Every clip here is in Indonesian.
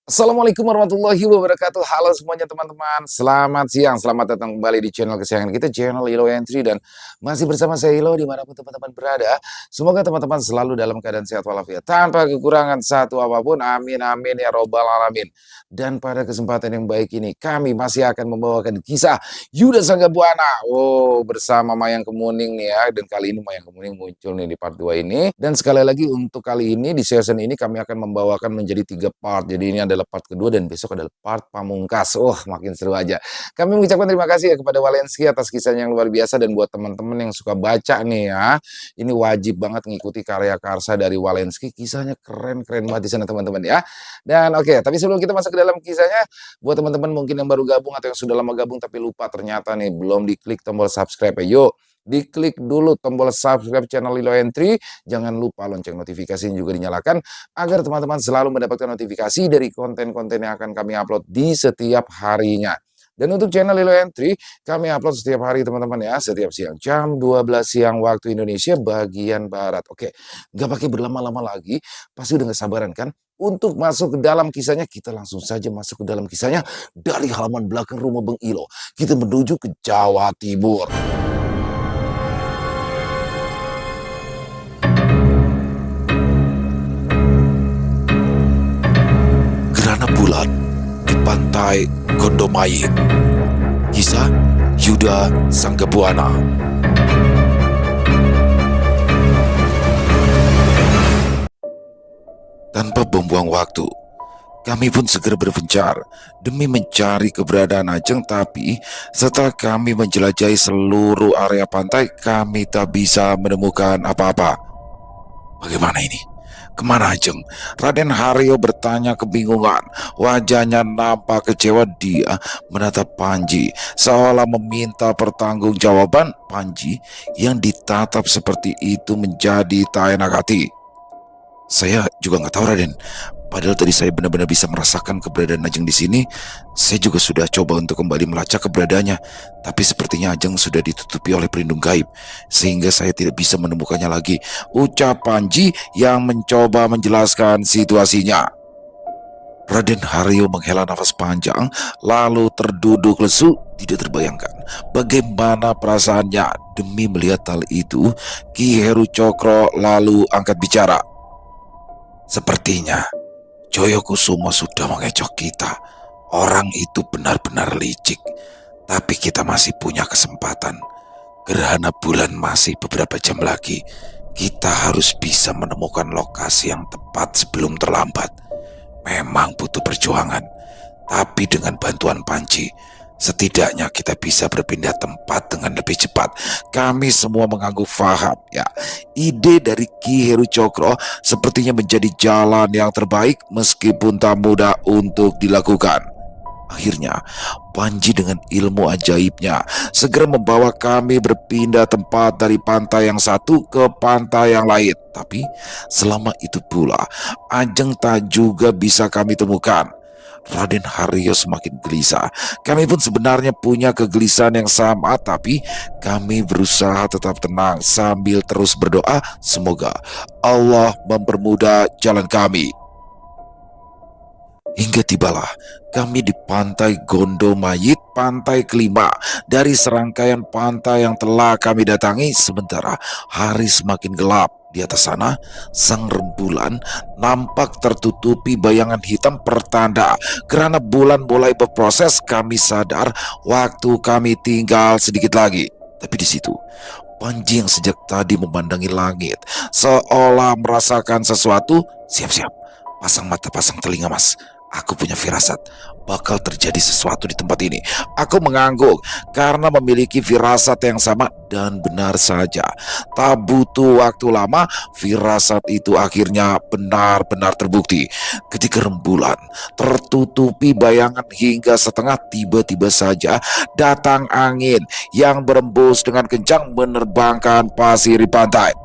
Assalamualaikum warahmatullahi wabarakatuh. Halo semuanya teman-teman. Selamat siang, selamat datang kembali di channel kesayangan kita, channel Ilo Entry. Dan masih bersama saya Ilo dimanapun teman-teman berada. Semoga teman-teman selalu dalam keadaan sehat walafiat, tanpa kekurangan satu apapun. Amin, amin ya robbal alamin. Dan pada kesempatan yang baik ini, kami masih akan membawakan kisah Yuda Sanggabuana. Oh, bersama Mayang Kemuning nih ya. Dan kali ini Mayang Kemuning muncul nih di part 2 ini. Dan sekali lagi untuk kali ini, di season ini kami akan membawakan menjadi 3 part. Jadi ini adalah part kedua dan besok adalah part pamungkas. Makin seru aja. Kami mengucapkan terima kasih ya kepada Walenski atas kisahnya yang luar biasa, dan buat teman-teman yang suka baca nih ya, ini wajib banget ngikuti karya karsa dari Walenski. Kisahnya keren-keren banget di sana teman-teman ya. Dan oke, tapi sebelum kita masuk ke dalam kisahnya, buat teman-teman mungkin yang baru gabung atau yang sudah lama gabung tapi lupa ternyata nih belum diklik tombol subscribe ya. Yuk, diklik dulu tombol subscribe channel Ilo Entry. Jangan lupa lonceng notifikasi juga dinyalakan agar teman-teman selalu mendapatkan notifikasi dari konten-konten yang akan kami upload di setiap harinya. Dan untuk channel Ilo Entry, kami upload setiap hari teman-teman ya, setiap siang jam 12 siang waktu Indonesia bagian Barat. Oke, nggak pakai berlama-lama lagi, pasti udah gak sabaran kan untuk masuk ke dalam kisahnya. Kita langsung saja masuk ke dalam kisahnya dari halaman belakang rumah Bang Ilo. Kita menuju ke Jawa Timur. Gerhana bulan di pantai Gondomayit. Kisah Yuda Sanggabuana. Tanpa membuang waktu, kami pun segera berpencar demi mencari keberadaan Ajeng. Tapi setelah kami menjelajahi seluruh area pantai, kami tak bisa menemukan apa-apa. Bagaimana ini? Kemana Ajeng? Raden Haryo bertanya kebingungan. Wajahnya nampak kecewa. Dia menatap Panji seolah meminta pertanggungjawaban. Panji yang ditatap seperti itu menjadi tak enak hati. Saya juga nggak tahu Raden. Padahal tadi saya benar-benar bisa merasakan keberadaan Ajeng di sini. Saya juga sudah coba untuk kembali melacak keberadaannya, tapi sepertinya Ajeng sudah ditutupi oleh pelindung gaib, sehingga saya tidak bisa menemukannya lagi, ucap Panji yang mencoba menjelaskan situasinya. Raden Haryo menghela nafas panjang, lalu terduduk lesu. Tidak terbayangkan bagaimana perasaannya demi melihat hal itu. Ki Heru Cokro lalu angkat bicara. Sepertinya Joyokusumo sudah mengecoh kita. Orang itu benar-benar licik. Tapi kita masih punya kesempatan. Gerhana bulan masih beberapa jam lagi. Kita harus bisa menemukan lokasi yang tepat sebelum terlambat. Memang butuh perjuangan, tapi dengan bantuan Panji, setidaknya kita bisa berpindah tempat dengan lebih cepat. Kami semua mengangguk faham ya. Ide dari Ki Heru Cokro sepertinya menjadi jalan yang terbaik meskipun tak mudah untuk dilakukan. Akhirnya Panji dengan ilmu ajaibnya segera membawa kami berpindah tempat dari pantai yang satu ke pantai yang lain. Tapi selama itu pula Ajeng tak juga bisa kami temukan. Raden Haryo semakin gelisah. Kami pun sebenarnya punya kegelisahan yang sama, tapi kami berusaha tetap tenang sambil terus berdoa semoga Allah mempermudah jalan kami. Hingga tibalah kami di pantai Gondomayit, pantai kelima dari serangkaian pantai yang telah kami datangi. Sementara hari semakin gelap, di atas sana sang rembulan nampak tertutupi bayangan hitam pertanda gerhana bulan mulai berproses. Kami sadar waktu kami tinggal sedikit lagi. Tapi di situ Panji yang sejak tadi memandangi langit seolah merasakan sesuatu. Siap-siap, pasang mata, pasang telinga mas. Aku punya firasat bakal terjadi sesuatu di tempat ini. Aku mengangguk karena memiliki firasat yang sama, dan benar saja, tak butuh waktu lama firasat itu akhirnya benar-benar terbukti. Ketika rembulan tertutupi bayangan hingga setengah, tiba-tiba saja datang angin yang berembus dengan kencang menerbangkan pasir di pantai.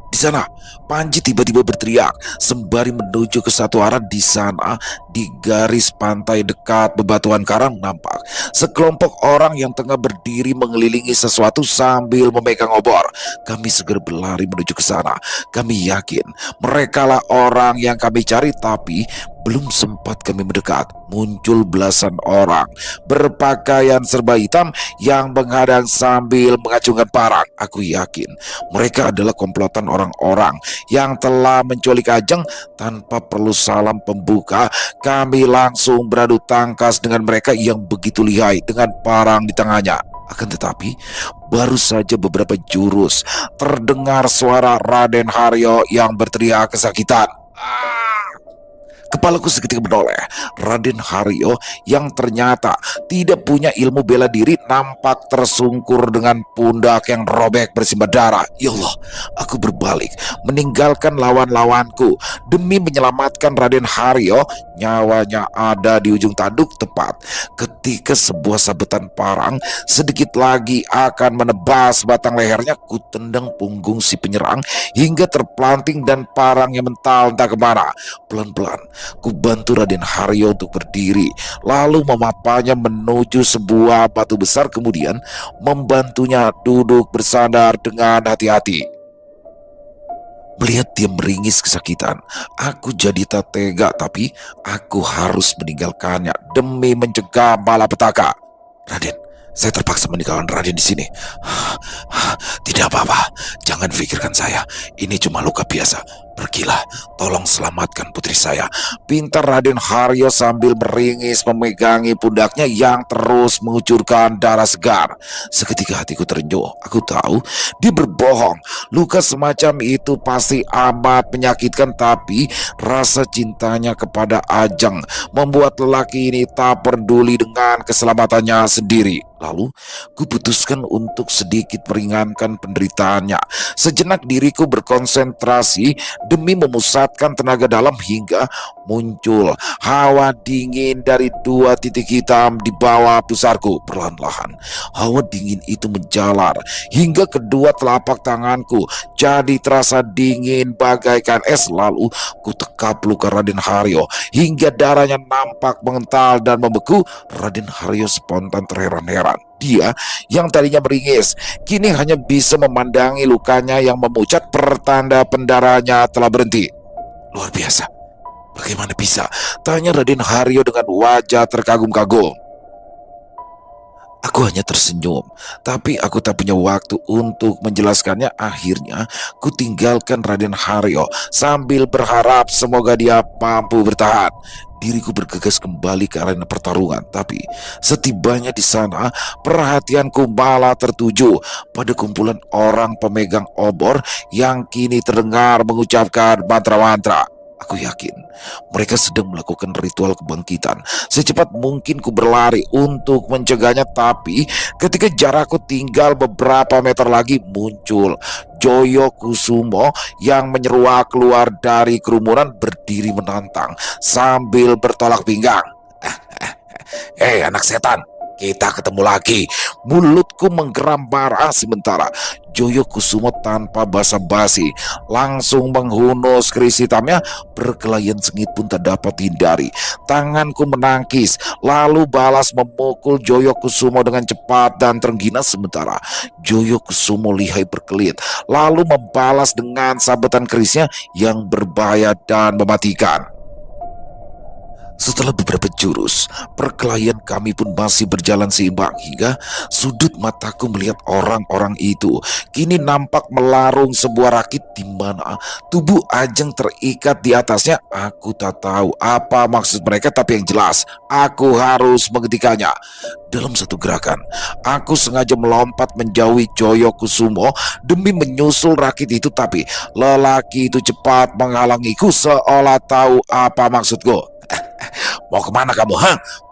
Di sana, Panji tiba-tiba berteriak sembari menuju ke satu arah. Di sana, di garis pantai dekat bebatuan karang, nampak sekelompok orang yang tengah berdiri mengelilingi sesuatu sambil memegang obor. Kami segera berlari menuju ke sana. Kami yakin merekalah orang yang kami cari, tapi Belum sempat kami mendekat, muncul belasan orang berpakaian serba hitam yang menghadang sambil mengacungkan parang. Aku yakin mereka adalah komplotan orang-orang yang telah menculik Ajeng. Tanpa perlu salam pembuka, kami langsung beradu tangkas dengan mereka yang begitu lihai dengan parang di tangannya. Akan tetapi, baru saja beberapa jurus, terdengar suara Raden Haryo yang berteriak kesakitan. Kepalaku seketika menoleh. Raden Haryo yang ternyata tidak punya ilmu bela diri nampak tersungkur dengan pundak yang robek bersimbah darah. Ya Allah, aku berbalik meninggalkan lawan-lawanku demi menyelamatkan Raden Haryo. Nyawanya ada di ujung tanduk tepat ketika sebuah sabetan parang sedikit lagi akan menebas batang lehernya. Ku tendang punggung si penyerang hingga terpelanting dan parangnya mental entah kemana. Pelan-pelan ku bantu Raden Haryo untuk berdiri, lalu memapanya menuju sebuah batu besar, kemudian membantunya duduk bersandar dengan hati-hati. Melihat dia meringis kesakitan, aku jadi tak tega, tapi aku harus meninggalkannya demi mencegah malapetaka. Raden, saya terpaksa meninggalkan Raden di sini. Tidak apa-apa, jangan pikirkan saya. Ini cuma luka biasa. Pergilah, tolong selamatkan putri saya, pinta Raden Haryo sambil meringis memegangi pundaknya yang terus mengucurkan darah segar. Seketika hatiku terenyuh. Aku tahu dia berbohong. Luka semacam itu pasti amat menyakitkan, tapi rasa cintanya kepada Ajeng membuat lelaki ini tak peduli dengan keselamatannya sendiri. Lalu, kuputuskan untuk sedikit meringankan penderitaannya. Sejenak diriku berkonsentrasi demi memusatkan tenaga dalam hingga muncul hawa dingin dari dua titik hitam di bawah pusarku. Perlahan-lahan, hawa dingin itu menjalar hingga kedua telapak tanganku jadi terasa dingin bagaikan es. Lalu, ku tekap luka Raden Haryo hingga darahnya nampak mengental dan membeku. Raden Haryo spontan terheran-heran. Dia yang tadinya meringis kini hanya bisa memandangi lukanya yang memucat, pertanda pendarahannya telah berhenti. Luar biasa, bagaimana bisa? Tanya Raden Haryo dengan wajah terkagum-kagum. Aku hanya tersenyum, tapi aku tak punya waktu untuk menjelaskannya. Akhirnya, ku tinggalkan Raden Haryo sambil berharap semoga dia mampu bertahan. Diriku bergegas kembali ke arena pertarungan, tapi setibanya di sana, perhatianku malah tertuju pada kumpulan orang pemegang obor yang kini terdengar mengucapkan mantra-mantra. Aku yakin mereka sedang melakukan ritual kebangkitan. Secepat mungkin ku berlari untuk mencegahnya, tapi ketika jarakku tinggal beberapa meter lagi, muncul Joyo Kusumo yang menyeruak keluar dari kerumunan, berdiri menantang sambil bertolak pinggang. Hei anak setan, kita ketemu lagi. Mulutku menggeram marah sementara Joyo Kusumo tanpa basa-basi langsung menghunus keris hitamnya. Perkelahian sengit pun tak dapat dihindari. Tanganku menangkis lalu balas memukul Joyo Kusumo dengan cepat dan terengginas. Sementara Joyo Kusumo lihai berkelit lalu membalas dengan sabetan kerisnya yang berbahaya dan mematikan. Setelah beberapa jurus, perkelahian kami pun masih berjalan seimbang hingga sudut mataku melihat orang-orang itu kini nampak melarung sebuah rakit di mana tubuh Ajeng terikat di atasnya. Aku tak tahu apa maksud mereka, tapi yang jelas aku harus menghentikannya. Dalam satu gerakan, aku sengaja melompat menjauhi Joyo Kusumo demi menyusul rakit itu, tapi lelaki itu cepat menghalangiku seolah tahu apa maksudku. Mau kemana kamu?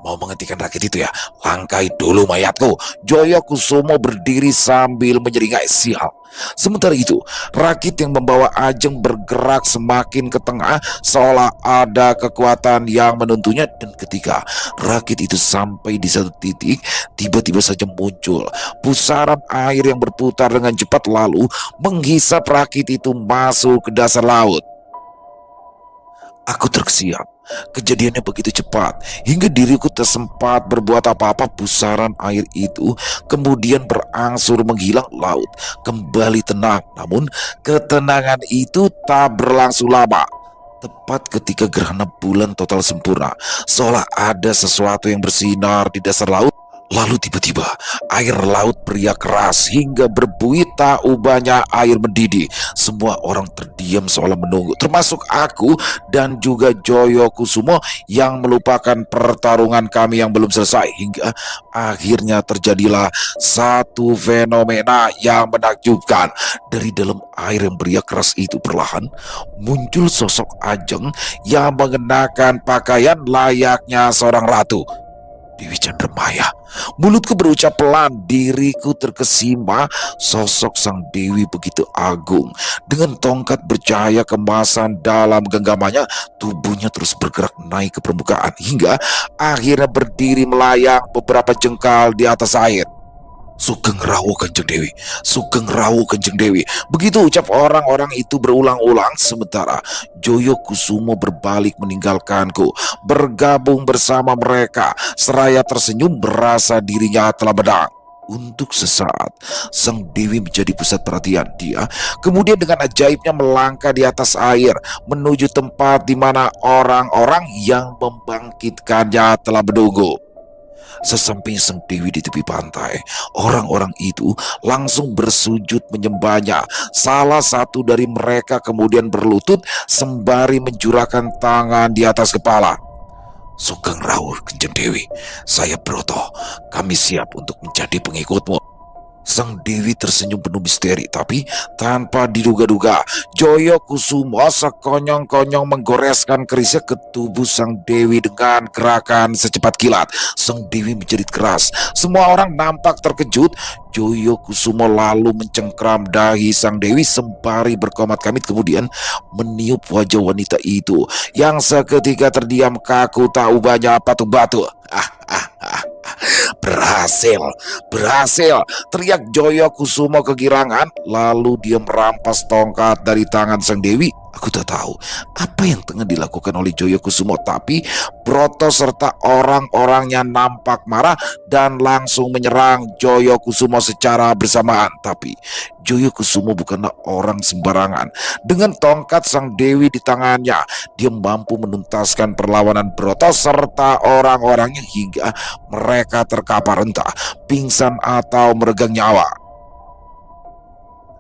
Mau menghentikan rakit itu ya? Langkai dulu mayatku. Joyo Kusumo berdiri sambil menyeringai. Sial. Sementara itu, rakit yang membawa Ajeng bergerak semakin ke tengah seolah ada kekuatan yang menuntunnya. Dan ketika rakit itu sampai di satu titik, tiba-tiba saja muncul pusaran air yang berputar dengan cepat lalu menghisap rakit itu masuk ke dasar laut. Aku terkesiap. Kejadiannya begitu cepat hingga diriku tak sempat berbuat apa-apa. Pusaran air itu kemudian berangsur menghilang. Laut kembali tenang. Namun ketenangan itu tak berlangsung lama. Tepat ketika gerhana bulan total sempurna, seolah ada sesuatu yang bersinar di dasar laut. Lalu tiba-tiba air laut beriak keras hingga berbuih tak ubahnya air mendidih. Semua orang terdiam seolah menunggu, termasuk aku dan juga Joyo Kusumo yang melupakan pertarungan kami yang belum selesai. Hingga akhirnya terjadilah satu fenomena yang menakjubkan. Dari dalam air yang beriak keras itu perlahan muncul sosok Ajeng yang mengenakan pakaian layaknya seorang ratu. Dewi Chandramaya. Mulutku berucap pelan, diriku terkesima. Sosok sang Dewi begitu agung. Dengan tongkat bercahaya kemasan dalam genggamannya, tubuhnya terus bergerak naik ke permukaan hingga akhirnya berdiri melayang beberapa jengkal di atas air. Sugeng Rawu Kanjeng Dewi, Sugeng Rawu Kanjeng Dewi. Begitu ucap orang-orang itu berulang-ulang, sementara Joyo Kusumo berbalik meninggalkanku, bergabung bersama mereka, seraya tersenyum merasa dirinya telah menang. Untuk sesaat, sang Dewi menjadi pusat perhatian dia. Kemudian dengan ajaibnya melangkah di atas air menuju tempat di mana orang-orang yang membangkitkannya telah menunggu. Sesamping sang Dewi di tepi pantai, orang-orang itu langsung bersujud menyembahnya. Salah satu dari mereka kemudian berlutut sembari menjurahkan tangan di atas kepala. Sugeng Rawuh Kanjeng Dewi, saya Broto, kami siap untuk menjadi pengikutmu. Sang Dewi tersenyum penuh misteri, tapi tanpa diduga-duga, Joyo Kusumo sekonyong-konyong menggoreskan kerisnya ke tubuh sang Dewi dengan gerakan secepat kilat. Sang Dewi menjerit keras. Semua orang nampak terkejut. Joyo Kusumo lalu mencengkram dahi sang Dewi sembari berkomat-kamit, kemudian meniup wajah wanita itu yang seketika terdiam kaku tak ubahnya patung batu. Berhasil, berhasil, teriak Joyo Kusumo kegirangan. Lalu dia merampas tongkat dari tangan sang Dewi. Aku tak tahu apa yang tengah dilakukan oleh Joyo Kusumo, tapi Broto serta orang-orangnya nampak marah dan langsung menyerang Joyo Kusumo secara bersamaan. Tapi Joyo Kusumo bukanlah orang sembarangan. Dengan tongkat sang Dewi di tangannya, dia mampu menuntaskan perlawanan Broto serta orang-orangnya hingga mereka terkapar entah pingsan atau meregang nyawa.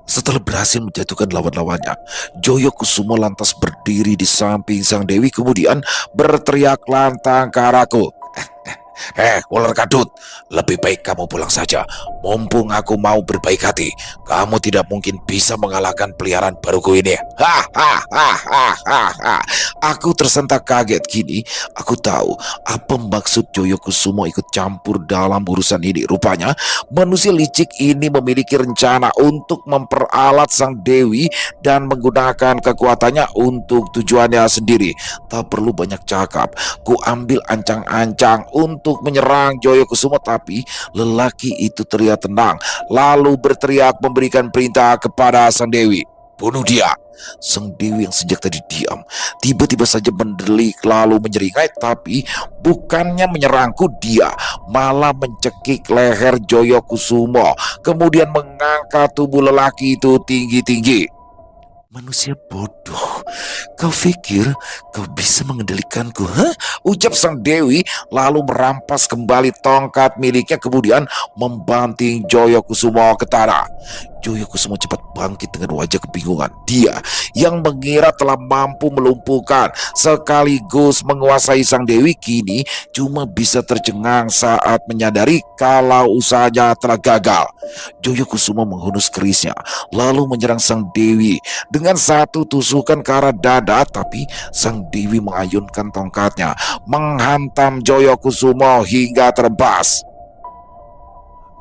Setelah berhasil menjatuhkan lawan-lawannya, Joyo Kusumo lantas berdiri di samping sang Dewi kemudian berteriak lantang ke arahku. Ular kadut, lebih baik kamu pulang saja. Mumpung aku mau berbaik hati, kamu tidak mungkin bisa mengalahkan peliharaan baruku ini. Aku tersentak kaget. Kini aku tahu apa maksud Joyo Kusumo ikut campur dalam urusan ini. Rupanya manusia licik ini memiliki rencana untuk memperalat sang Dewi dan menggunakan kekuatannya untuk tujuannya sendiri. Tak perlu banyak cakap, ku ambil ancang-ancang untuk menyerang Joyo Kusumo, tapi lelaki itu terlihat tenang lalu berteriak memberikan perintah kepada sang Dewi. Bunuh dia. Sang Dewi yang sejak tadi diam tiba-tiba saja mendelik lalu menyeringai, tapi bukannya menyerangku, dia malah mencekik leher Joyo Kusumo kemudian mengangkat tubuh lelaki itu tinggi-tinggi. Manusia bodoh, kau pikir kau bisa mengendalikanku? Ucap sang Dewi lalu merampas kembali tongkat miliknya kemudian membanting Joyo Kusumo ke tanah. Joyo Kusumo cepat bangkit dengan wajah kebingungan. Dia yang mengira telah mampu melumpuhkan sekaligus menguasai sang Dewi kini cuma bisa tercengang saat menyadari kalau usahanya telah gagal. Joyo Kusumo menghunus kerisnya lalu menyerang sang Dewi dengan satu tusukan ke arah dada, tapi sang Dewi mengayunkan tongkatnya menghantam Joyo Kusumo hingga terhempas.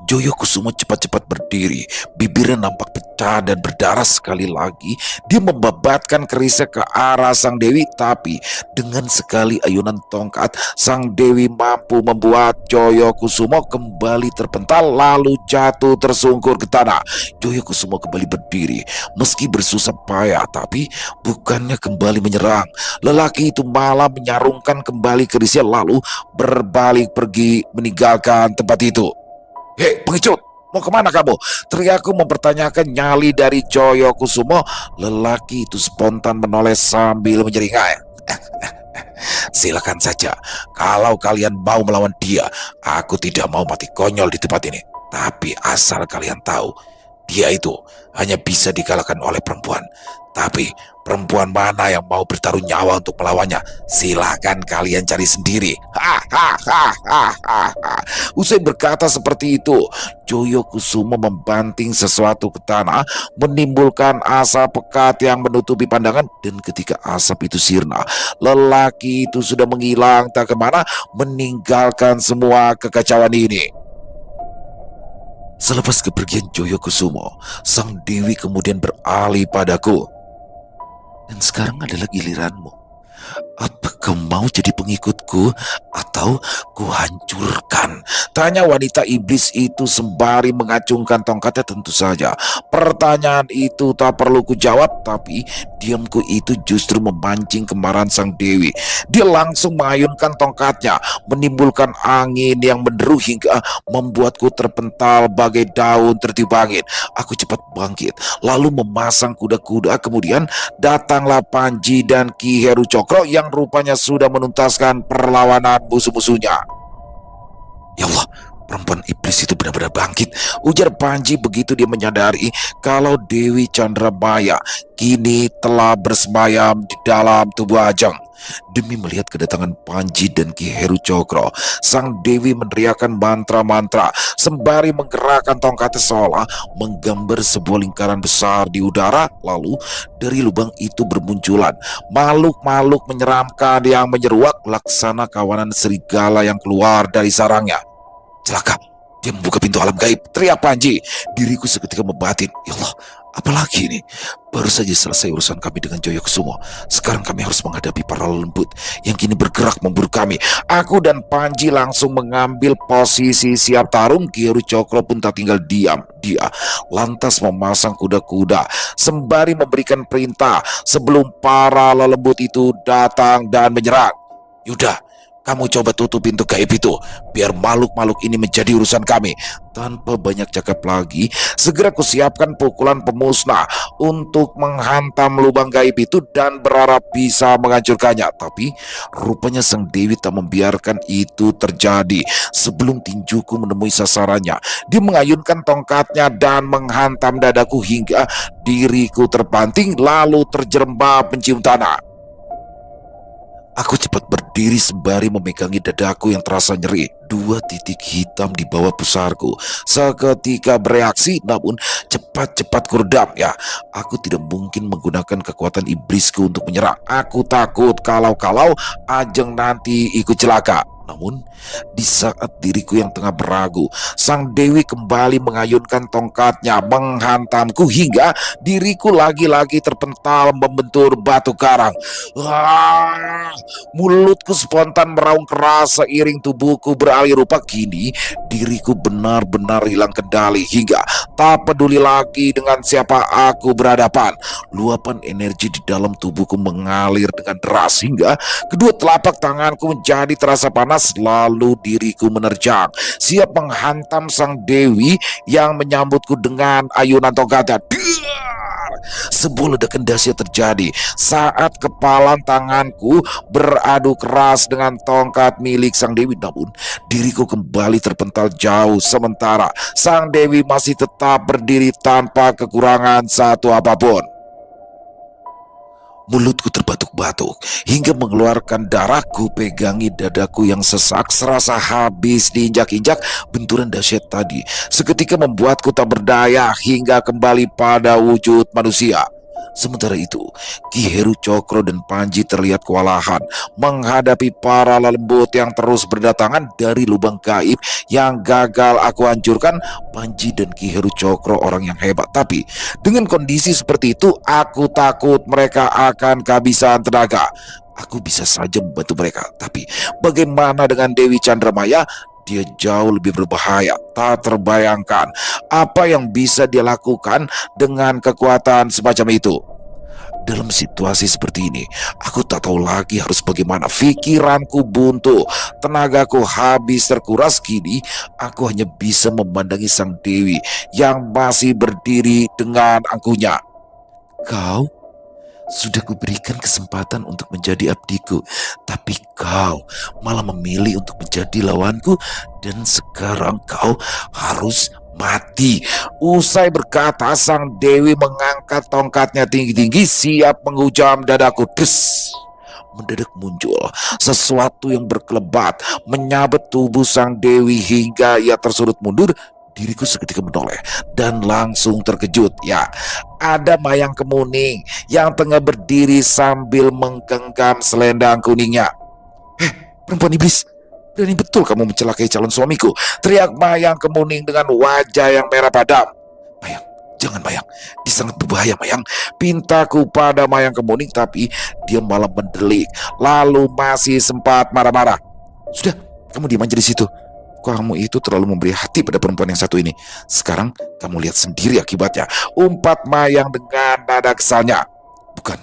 Joyo Kusumo cepat-cepat berdiri, bibirnya nampak pecah dan berdarah. Sekali lagi dia membabatkan kerisnya ke arah sang Dewi, tapi dengan sekali ayunan tongkat sang Dewi mampu membuat Joyo Kusumo kembali terpental lalu jatuh tersungkur ke tanah. Joyo Kusumo kembali berdiri meski bersusah payah, tapi bukannya kembali menyerang. Lelaki itu malah menyarungkan kembali kerisnya lalu berbalik pergi meninggalkan tempat itu. Hei pengecut, Mau kemana kamu? Teriakku mempertanyakan nyali dari Joyo Kusumo. Lelaki itu spontan menoleh sambil menyeringai. Silakan saja. Kalau kalian mau melawan dia, aku tidak mau mati konyol di tempat ini. Tapi asal kalian tahu, dia itu hanya bisa dikalahkan oleh perempuan. Tapi perempuan mana yang mau bertaruh nyawa untuk melawannya? Silakan kalian cari sendiri. Hahaha. Usai berkata seperti itu, Joyo Kusumo membanting sesuatu ke tanah, menimbulkan asap pekat yang menutupi pandangan. Dan ketika asap itu sirna, lelaki itu sudah menghilang tak kemana, meninggalkan semua kekacauan ini. Selepas kepergian Joyo Kusumo, sang dewi kemudian beralih padaku. Dan sekarang adalah giliranmu. Apa kau mau jadi pengikutku atau ku hancurkan? Tanya wanita iblis itu sembari mengacungkan tongkatnya. Tentu saja pertanyaan itu tak perlu ku jawab, tapi diamku itu justru memancing kemarahan sang dewi. Dia langsung mengayunkan tongkatnya, menimbulkan angin yang menderu hingga membuatku terpental bagai daun tertiup angin. Aku cepat bangkit, lalu memasang kuda-kuda. Kemudian datanglah Panji dan Ki Heru Cokro yang rupanya sudah menuntaskan perlawanan musuh-musuhnya. Ya Allah, perempuan iblis itu benar-benar bangkit, ujar Panji begitu dia menyadari kalau Dewi Chandramaya kini telah bersemayam di dalam tubuh Ajeng. Demi melihat kedatangan Panji dan Ki Heru Cokro, sang Dewi meneriakkan mantra-mantra sembari menggerakkan tongkatnya seolah menggambar sebuah lingkaran besar di udara. Lalu dari lubang itu bermunculan makhluk-makhluk menyeramkan yang menyeruak laksana kawanan serigala yang keluar dari sarangnya. Celaka, dia membuka pintu alam gaib, teriak Panji. Diriku seketika membatin. Ya Allah, apalagi ini? Baru saja selesai urusan kami dengan Joyo Kusumo. Sekarang kami harus menghadapi para lembut yang kini bergerak memburu kami. Aku dan Panji langsung mengambil posisi siap tarung. Ki Heru Cokro pun tak tinggal diam. Dia lantas memasang kuda-kuda sembari memberikan perintah sebelum para lelembut itu datang dan menyerang. Yuda, kamu coba tutup pintu gaib itu, biar makhluk-makhluk ini menjadi urusan kami. Tanpa banyak cakap lagi, segera kusiapkan pukulan pemusnah untuk menghantam lubang gaib itu dan berharap bisa menghancurkannya. Tapi rupanya sang Dewi tak membiarkan itu terjadi. Sebelum tinjuku menemui sasarannya, dia mengayunkan tongkatnya dan menghantam dadaku hingga diriku terbanting lalu terjerembab mencium tanah. Aku cepat berdiri sembari memegangi dadaku yang terasa nyeri. Dua titik hitam di bawah pusarku seketika bereaksi, namun cepat-cepat kuredam. Ya, aku tidak mungkin menggunakan kekuatan iblisku untuk menyerang. Aku takut kalau Ajeng nanti ikut celaka. Namun, di saat diriku yang tengah beragu, sang Dewi kembali mengayunkan tongkatnya menghantamku hingga diriku lagi-lagi terpental membentur batu karang. Wah, mulutku spontan meraung keras seiring tubuhku beralih rupa. Kini diriku benar-benar hilang kendali hingga tak peduli lagi dengan siapa aku berhadapan. Luapan energi di dalam tubuhku mengalir dengan deras hingga kedua telapak tanganku menjadi terasa panas. Lalu diriku menerjang, siap menghantam sang Dewi yang menyambutku dengan ayunan tongkatnya. Sebuah ledakan dahsyat terjadi saat kepalan tanganku beradu keras dengan tongkat milik sang Dewi. Namun diriku kembali terpental jauh, sementara sang Dewi masih tetap berdiri tanpa kekurangan satu apapun. Mulutku terbatuk-batuk hingga mengeluarkan darahku, pegangi dadaku yang sesak serasa habis diinjak-injak. Benturan dahsyat tadi seketika membuatku tak berdaya hingga kembali pada wujud manusia. Sementara itu, Ki Heru Cokro dan Panji terlihat kewalahan menghadapi para lembut yang terus berdatangan dari lubang gaib yang gagal aku hancurkan. Panji dan Ki Heru Cokro orang yang hebat, tapi dengan kondisi seperti itu aku takut mereka akan kehabisan tenaga. Aku bisa saja membantu mereka, tapi bagaimana dengan Dewi Chandramaya? Dia jauh lebih berbahaya. Tak terbayangkan apa yang bisa dia lakukan dengan kekuatan semacam itu. Dalam situasi seperti ini, aku tak tahu lagi harus bagaimana. Pikiranku buntu, tenagaku habis terkuras. Kini aku hanya bisa memandangi sang dewi yang masih berdiri dengan angkuhnya. Kau sudah kuberikan kesempatan untuk menjadi abdiku, tapi kau malah memilih untuk menjadi lawanku, dan sekarang kau harus mati. Usai berkata, sang dewi mengangkat tongkatnya tinggi-tinggi, siap menghujam dadaku. Des! Mendadak muncul sesuatu yang berkelebat, menyabet tubuh sang dewi hingga ia tersurut mundur. Diriku seketika menoleh dan langsung terkejut. Ya, ada Mayang Kemuning yang tengah berdiri sambil menggenggam selendang kuningnya. Perempuan iblis, berani betul kamu mencelakai calon suamiku, teriak Mayang Kemuning dengan wajah yang merah padam. Mayang, jangan Mayang, ini sangat berbahaya Mayang, pintaku pada Mayang Kemuning, tapi dia malah mendelik, lalu masih sempat marah-marah. Sudah, kamu diam aja di situ. Kamu itu terlalu memberi hati pada perempuan yang satu ini. Sekarang kamu lihat sendiri akibatnya, umpat Mayang dengan nada kesalnya. Bukan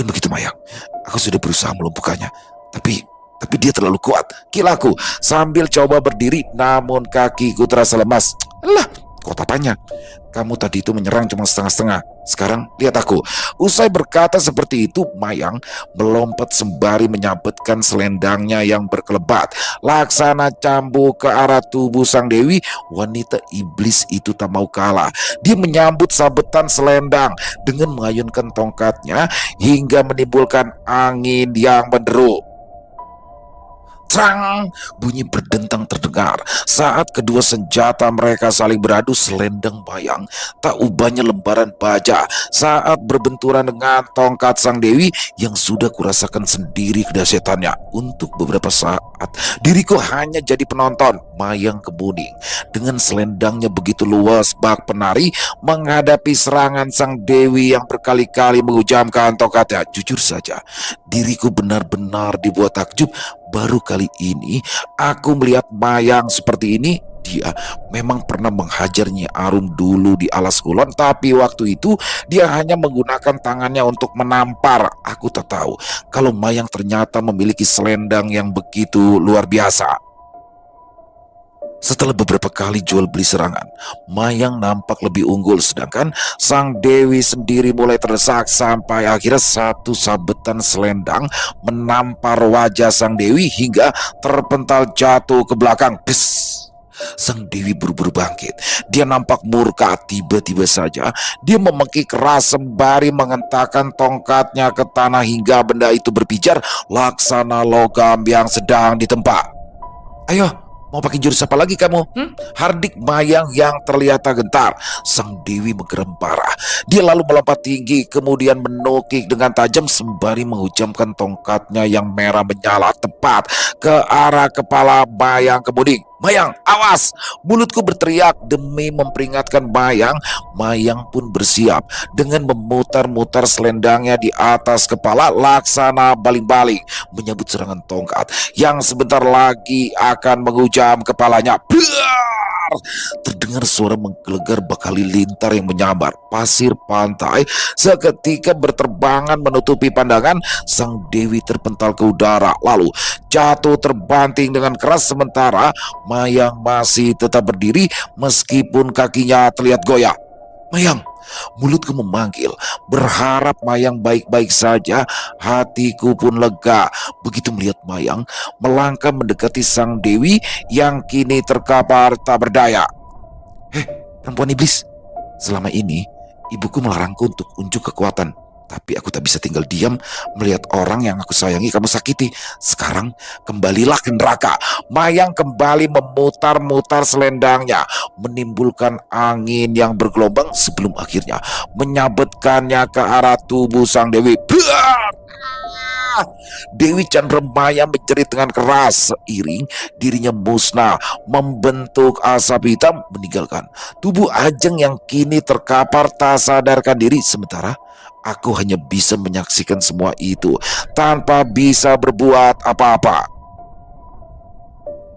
begitu Mayang. Aku sudah berusaha melumpuhkannya, tapi dia terlalu kuat. Kilaku sambil coba berdiri, namun kakiku terasa lemas. Lah, kuat apanya? Kamu tadi itu menyerang cuma setengah-setengah. Sekarang lihat aku. Usai berkata seperti itu, Mayang melompat sembari menyabetkan selendangnya yang berkelebat, laksana cambuk ke arah tubuh sang dewi. Wanita iblis itu tak mau kalah. Dia menyambut sabetan selendang dengan mengayunkan tongkatnya hingga menimbulkan angin yang menderu. Trang! Bunyi berdentang terdengar saat kedua senjata mereka saling beradu. Selendang Mayang tak ubahnya lembaran baja saat berbenturan dengan tongkat sang dewi yang sudah kurasakan sendiri kedahsyatannya. Untuk beberapa saat diriku hanya jadi penonton. Mayang Kemuning dengan selendangnya begitu luas bak penari menghadapi serangan sang dewi yang berkali-kali menghujamkan tongkatnya. Jujur saja, diriku benar-benar dibuat takjub. Baru kali ini aku melihat Mayang seperti ini. Dia memang pernah menghajar Nyi Arum dulu di Alas Kulon, tapi waktu itu dia hanya menggunakan tangannya untuk menampar. Aku tak tahu kalau Mayang ternyata memiliki selendang yang begitu luar biasa. Setelah beberapa kali jual beli serangan, Mayang nampak lebih unggul, sedangkan sang dewi sendiri mulai terdesak sampai akhirnya satu sabetan selendang menampar wajah sang dewi hingga terpental jatuh ke belakang. Des! Sang dewi buru-buru bangkit. Dia nampak murka. Tiba-tiba saja dia memekik keras sembari mengentakkan tongkatnya ke tanah hingga benda itu berpijar laksana logam yang sedang ditempa. Ayo, mau pakai jurus apa lagi kamu? Hardik Mayang yang terlihat tak gentar. Sang dewi menggeram parah. Dia lalu melompat tinggi, kemudian menukik dengan tajam sembari menghujamkan tongkatnya yang merah menyala tepat ke arah kepala Mayang Kemuning. Mayang, awas! Mulutku berteriak demi memperingatkan Mayang. Mayang pun bersiap dengan memutar-mutar selendangnya di atas kepala laksana baling-baling menyambut serangan tongkat yang sebentar lagi akan menghujam kepalanya. Biar! Terdengar suara menggelegar bak halilintar yang menyambar. Pasir pantai seketika berterbangan menutupi pandangan. Sang dewi terpental ke udara lalu jatuh terbanting dengan keras, sementara Mayang masih tetap berdiri meskipun kakinya terlihat goyah. Mayang, mulutku memanggil, berharap Mayang baik-baik saja. Hatiku pun lega begitu melihat Mayang melangkah mendekati sang dewi yang kini terkapar tak berdaya. Perempuan iblis, selama ini ibuku melarangku untuk unjuk kekuatan, tapi aku tak bisa tinggal diam melihat orang yang aku sayangi kamu sakiti. Sekarang kembalilah ke neraka. Mayang kembali memutar-mutar selendangnya, menimbulkan angin yang bergelombang sebelum akhirnya menyabetkannya ke arah tubuh sang dewi. Dewi Chandramaya menjerit dengan keras. Seiring dirinya musnah, membentuk asap hitam meninggalkan tubuh Ajeng yang kini terkapar tak sadarkan diri. Sementara aku hanya bisa menyaksikan semua itu tanpa bisa berbuat apa-apa.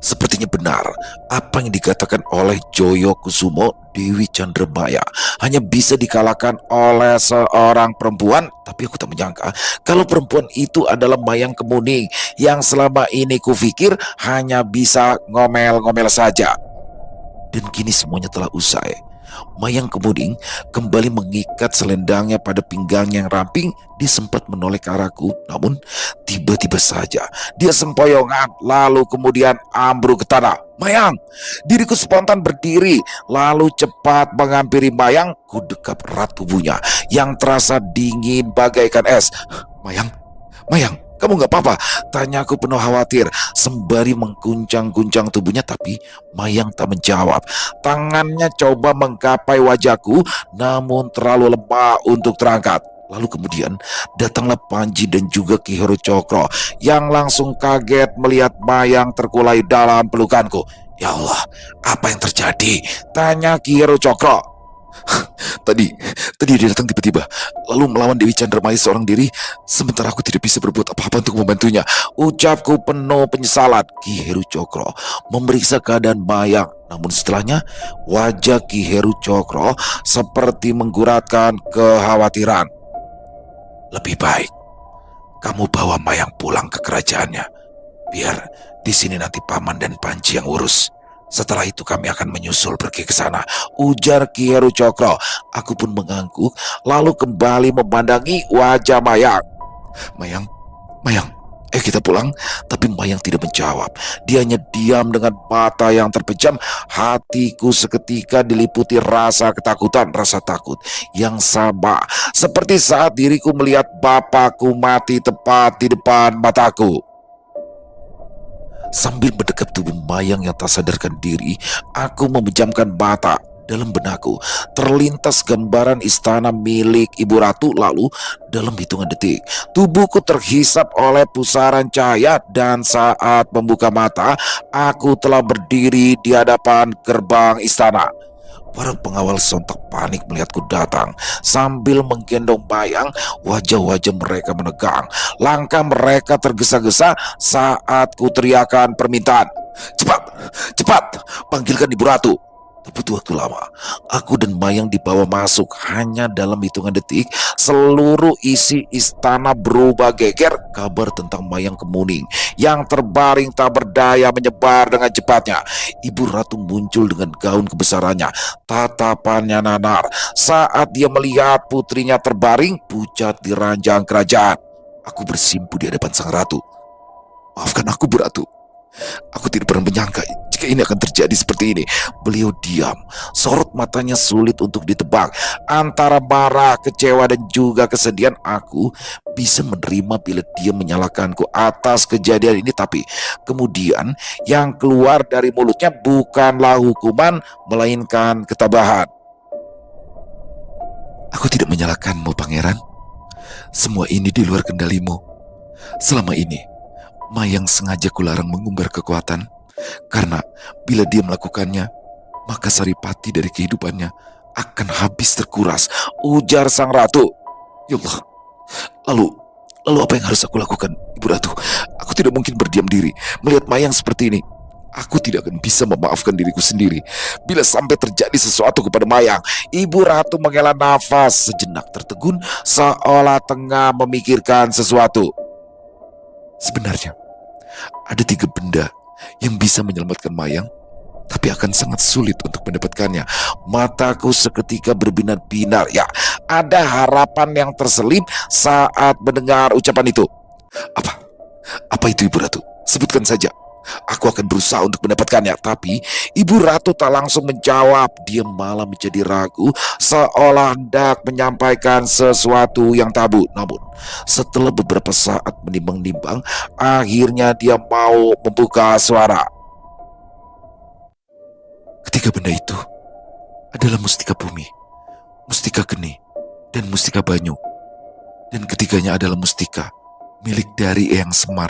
Sepertinya benar apa yang dikatakan oleh Joyo Kusumo, Dewi Chandramaya hanya bisa dikalahkan oleh seorang perempuan. Tapi aku tak menyangka kalau perempuan itu adalah Mayang Kemuning yang selama ini kupikir hanya bisa ngomel-ngomel saja. Dan kini semuanya telah usai. Mayang Kemuning kembali mengikat selendangnya pada pinggangnya yang ramping. Dia sempat menoleh ke arahku, namun tiba-tiba saja dia sempoyongan lalu kemudian ambruk ke tanah. Mayang! Diriku spontan berdiri lalu cepat menghampiri Mayang. Ku dekap erat tubuhnya yang terasa dingin bagaikan es. Mayang, Mayang, kamu gak apa-apa? Tanyaku penuh khawatir sembari mengguncang-guncang tubuhnya, tapi Mayang tak menjawab. Tangannya coba menggapai wajahku namun terlalu lemah untuk terangkat. Lalu kemudian datanglah Panji dan juga Ki Heru Cokro yang langsung kaget melihat Mayang terkulai dalam pelukanku. Ya Allah, apa yang terjadi? Tanya Ki Heru Cokro. Tadi dia datang tiba-tiba, lalu melawan Dewi Chandramaya seorang diri, sementara aku tidak bisa berbuat apa-apa untuk membantunya. Ucapku penuh penyesalan. Ki Heru Cokro memeriksa keadaan Mayang, namun setelahnya wajah Ki Heru Cokro seperti mengguratkan kekhawatiran. Lebih baik kamu bawa Mayang pulang ke kerajaannya. Biar di sini nanti Paman dan Panji yang urus. Setelah itu kami akan menyusul pergi ke sana, ujar Ki Heru Cokro. Aku pun mengangguk lalu kembali memandangi wajah Mayang. Mayang, Mayang, ayo kita pulang. Tapi Mayang tidak menjawab. Dia hanya diam dengan mata yang terpejam. Hatiku seketika diliputi rasa ketakutan, rasa takut yang sama seperti saat diriku melihat bapakku mati tepat di depan mataku. Sambil mendekap tubuh Mayang yang tak sadarkan diri, aku memejamkan mata. Dalam benakku terlintas gambaran istana milik Ibu Ratu. Lalu dalam hitungan detik tubuhku terhisap oleh pusaran cahaya, dan saat membuka mata aku telah berdiri di hadapan gerbang istana. Para pengawal sontak panik melihatku datang. Sambil menggendong Mayang, wajah-wajah mereka menegang. Langkah mereka tergesa-gesa saat ku teriakan permintaan. Cepat, cepat, panggilkan Ibu Ratu. Tak butuh waktu lama, aku dan Mayang dibawa masuk. Hanya dalam hitungan detik, seluruh isi istana berubah geger. Kabar tentang Mayang Kemuning yang terbaring tak berdaya menyebar dengan cepatnya. Ibu Ratu muncul dengan gaun kebesarannya. Tatapannya nanar saat dia melihat putrinya terbaring pucat di ranjang kerajaan. Aku bersimpu di hadapan sang ratu. Maafkan aku, Bu Ratu. Aku tidak pernah menyangka jika ini akan terjadi seperti ini. Beliau diam, sorot matanya sulit untuk ditebak. Antara marah, kecewa, dan juga kesedihan. Aku bisa menerima bila dia menyalahkanku atas kejadian ini, tapi kemudian yang keluar dari mulutnya bukanlah hukuman, melainkan ketabahan. Aku tidak menyalahkanmu, Pangeran. Semua ini di luar kendalimu. Selama ini Mayang sengaja kularang mengumbar kekuatan, karena bila dia melakukannya, maka saripati dari kehidupannya akan habis terkuras, ujar sang ratu. Ya Allah, lalu apa yang harus aku lakukan, Ibu Ratu? Aku tidak mungkin berdiam diri melihat Mayang seperti ini. Aku tidak akan bisa memaafkan diriku sendiri bila sampai terjadi sesuatu kepada Mayang. Ibu Ratu menghela nafas sejenak, tertegun seolah tengah memikirkan sesuatu. Sebenarnya ada 3 benda yang bisa menyelamatkan Mayang, tapi akan sangat sulit untuk mendapatkannya. Mataku seketika berbinar-binar. Ya, ada harapan yang terselip saat mendengar ucapan itu. Apa itu, Ibu Ratu? Sebutkan saja. Aku akan berusaha untuk mendapatkannya. Tapi Ibu Ratu tak langsung menjawab. Dia malah menjadi ragu, seolah hendak menyampaikan sesuatu yang tabu. Namun setelah beberapa saat menimbang-nimbang, akhirnya dia mau membuka suara. Ketiga benda itu adalah mustika bumi, mustika geni, dan mustika banyu. Dan ketiganya adalah mustika milik dari Eyang Semar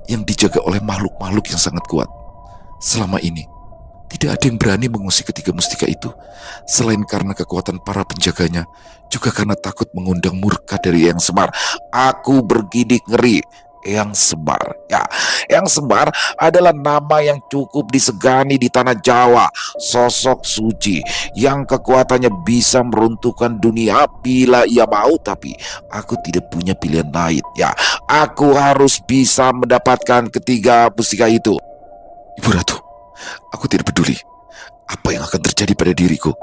yang dijaga oleh makhluk-makhluk yang sangat kuat. Selama ini tidak ada yang berani mengusik ketiga mustika itu, selain karena kekuatan para penjaganya, juga karena takut mengundang murka dari Eyang Semar. Aku bergidik ngeri. Eyang Semar. Ya, Eyang Semar adalah nama yang cukup disegani di tanah Jawa. Sosok suci yang kekuatannya bisa meruntuhkan dunia bila ia mau, tapi aku tidak punya pilihan lain. Ya, aku harus bisa mendapatkan ketiga mustika itu. Ibu Ratu, aku tidak peduli apa yang akan terjadi pada diriku,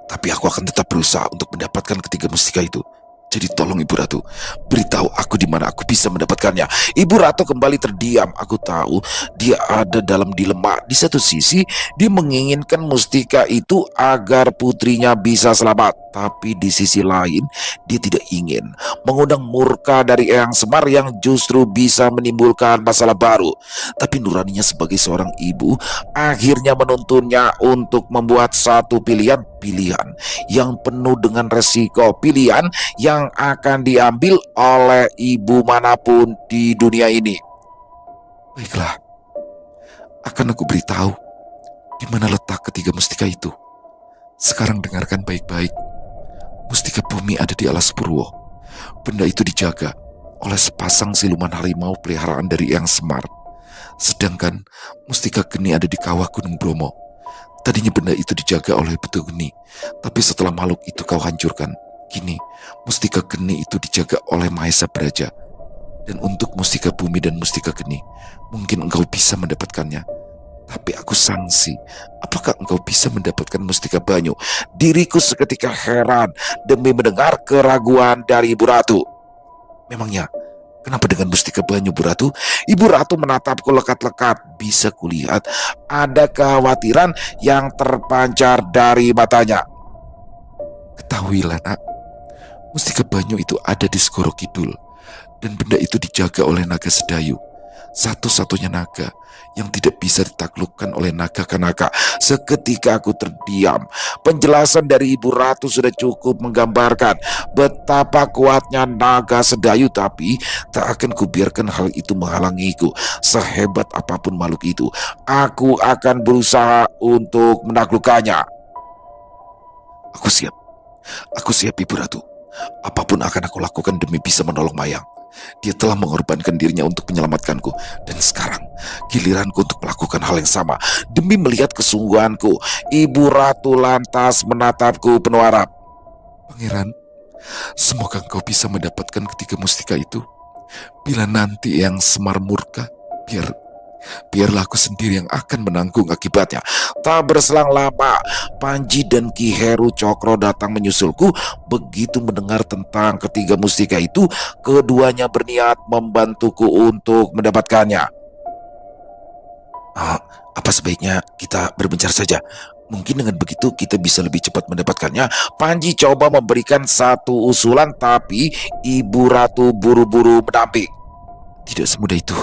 tapi aku akan tetap berusaha untuk mendapatkan ketiga mustika itu. Jadi tolong Ibu Ratu, beritahu aku di mana aku bisa mendapatkannya. Ibu Ratu kembali terdiam. Aku tahu dia ada dalam dilema. Di satu sisi, dia menginginkan mustika itu agar putrinya bisa selamat. Tapi di sisi lain, dia tidak ingin mengundang murka dari Eyang Semar yang justru bisa menimbulkan masalah baru. Tapi nuraninya sebagai seorang ibu akhirnya menuntunnya untuk membuat satu pilihan yang penuh dengan resiko, pilihan yang akan diambil oleh ibu manapun di dunia ini. Baiklah, akan aku beritahu di mana letak ketiga mustika itu. Sekarang dengarkan baik-baik. Mustika bumi ada di Alas Purwo. Benda itu dijaga oleh sepasang siluman harimau peliharaan dari Eyang Semar. Sedangkan mustika geni ada di kawah Gunung Bromo. Tadinya benda itu dijaga oleh Betu Geni, tapi setelah makhluk itu kau hancurkan, kini mustika geni itu dijaga oleh Mahesa Braja. Dan untuk mustika bumi dan mustika geni, mungkin engkau bisa mendapatkannya. Tapi aku sangsi, apakah engkau bisa mendapatkan mustika banyu? Diriku seketika heran demi mendengar keraguan dari Ibu Ratu. Memangnya, kenapa dengan mustika banyu, Bu Ratu? Ibu Ratu menatapku lekat-lekat. Bisa kulihat ada kekhawatiran yang terpancar dari matanya. Ketahuilah nak, mustika banyu itu ada di Segoro Kidul. Dan benda itu dijaga oleh naga Sedayu. Satu-satunya naga yang tidak bisa ditaklukkan oleh naga Kanaka. Seketika aku terdiam. Penjelasan dari Ibu Ratu sudah cukup menggambarkan betapa kuatnya naga Sedayu, tapi tak akan kubiarkan hal itu menghalangiku. Sehebat apapun makhluk itu, aku akan berusaha untuk menaklukkannya. Aku siap. Aku siap, Ibu Ratu. Apapun akan aku lakukan demi bisa menolong Mayang. Dia telah mengorbankan dirinya untuk menyelamatkanku. Dan sekarang giliranku untuk melakukan hal yang sama. Demi melihat kesungguhanku, Ibu Ratu lantas menatapku penuh harap. Pangeran, semoga engkau bisa mendapatkan ketiga mustika itu. Bila nanti yang Semar murka, biarlah aku sendiri yang akan menanggung akibatnya. Tak berselang lama, Panji dan Ki Heru Cokro datang menyusulku. Begitu mendengar tentang ketiga mustika itu, keduanya berniat membantuku untuk mendapatkannya. Apa sebaiknya kita berbencar saja? Mungkin dengan begitu kita bisa lebih cepat mendapatkannya. Panji coba memberikan satu usulan, tapi Ibu Ratu buru-buru menampik. Tidak semudah itu.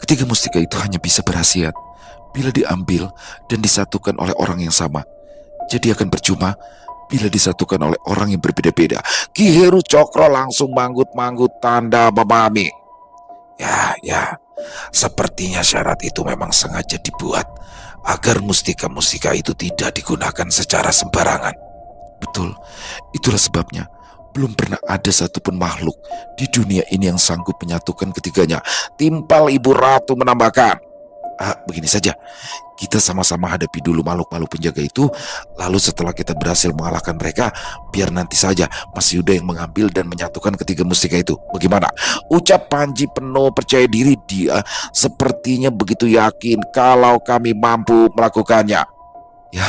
Ketiga mustika itu hanya bisa berkhasiat bila diambil dan disatukan oleh orang yang sama. Jadi akan percuma bila disatukan oleh orang yang berbeda-beda. Ki Heru Cokro langsung manggut-manggut tanda memahami. Ya, sepertinya syarat itu memang sengaja dibuat agar mustika-mustika itu tidak digunakan secara sembarangan. Betul, itulah sebabnya belum pernah ada satupun makhluk di dunia ini yang sanggup menyatukan ketiganya. Timpal Ibu Ratu menambahkan. Begini saja, kita sama-sama hadapi dulu makhluk-makhluk penjaga itu. Lalu setelah kita berhasil mengalahkan mereka, biar nanti saja Mas Yuda yang mengambil dan menyatukan ketiga mustika itu. Bagaimana? Ucap Panji penuh percaya diri. Dia sepertinya begitu yakin kalau kami mampu melakukannya. Ya,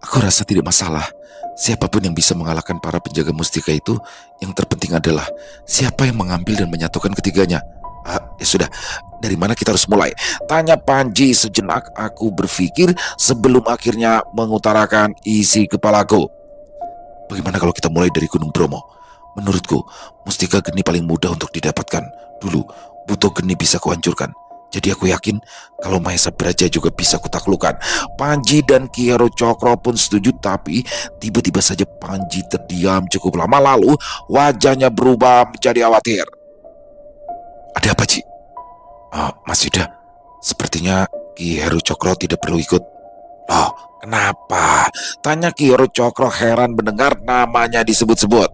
aku rasa tidak masalah. Siapapun yang bisa mengalahkan para penjaga mustika itu, yang terpenting adalah siapa yang mengambil dan menyatukan ketiganya. Ya sudah, dari mana kita harus mulai? Tanya Panji. Sejenak aku berpikir sebelum akhirnya mengutarakan isi kepalaku. Bagaimana kalau kita mulai dari Gunung Bromo? Menurutku, mustika geni paling mudah untuk didapatkan. Dulu, buto geni bisa kuhancurkan. Jadi aku yakin kalau Mahesa Braja juga bisa kutaklukkan. Panji dan Ki Heru Cokro pun setuju, tapi tiba-tiba saja Panji terdiam cukup lama, lalu wajahnya berubah menjadi khawatir. Ada apa, Ji? Mas Yuda, sepertinya Ki Heru Cokro tidak perlu ikut. Loh, kenapa? Tanya Ki Heru Cokro heran mendengar namanya disebut-sebut.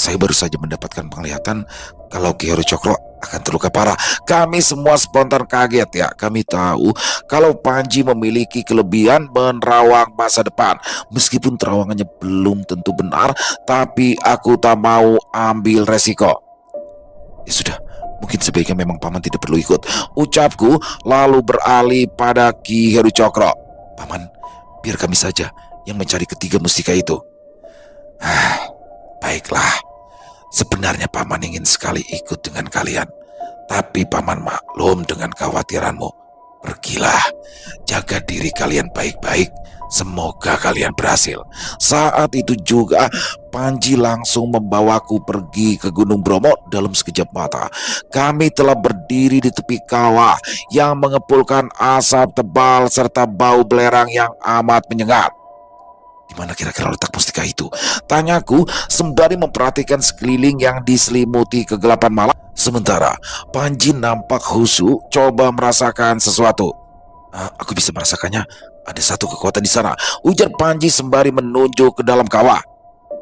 Saya baru saja mendapatkan penglihatan kalau Ki Heru Cokro akan terluka parah. Kami semua spontan kaget ya. Kami tahu kalau Panji memiliki kelebihan menerawang masa depan. Meskipun terawangannya belum tentu benar, tapi aku tak mau ambil resiko. Ya sudah, mungkin sebaiknya memang paman tidak perlu ikut, ucapku lalu beralih pada Ki Heru Cokro. Paman, biar kami saja yang mencari ketiga mustika itu. Baiklah, sebenarnya paman ingin sekali ikut dengan kalian, tapi paman maklum dengan kekhawatiranmu. Pergilah, jaga diri kalian baik-baik. Semoga kalian berhasil. Saat itu juga Panji langsung membawaku pergi ke Gunung Bromo dalam sekejap mata. Kami telah berdiri di tepi kawah yang mengepulkan asap tebal serta bau belerang yang amat menyengat. Di mana kira-kira letak mustika itu? Tanyaku sembari memperhatikan sekeliling yang diselimuti kegelapan malam. Sementara Panji nampak khusyuk coba merasakan sesuatu. Aku bisa merasakannya. Ada satu kekuatan di sana, ujar Panji sembari menunjuk ke dalam kawah.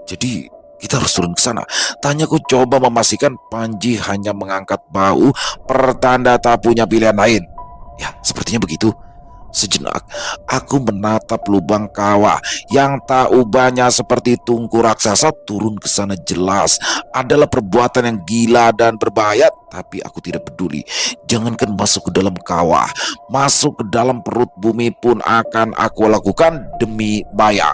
Jadi kita harus turun ke sana. Tanyaku coba memastikan Panji hanya mengangkat bahu pertanda tak punya pilihan lain. Ya, sepertinya begitu. Sejenak, aku menatap lubang kawah yang tak ubahnya seperti tungku raksasa. Turun ke sana jelas adalah perbuatan yang gila dan berbahaya, tapi aku tidak peduli. Jangankan masuk ke dalam kawah, masuk ke dalam perut bumi pun akan aku lakukan demi Maya.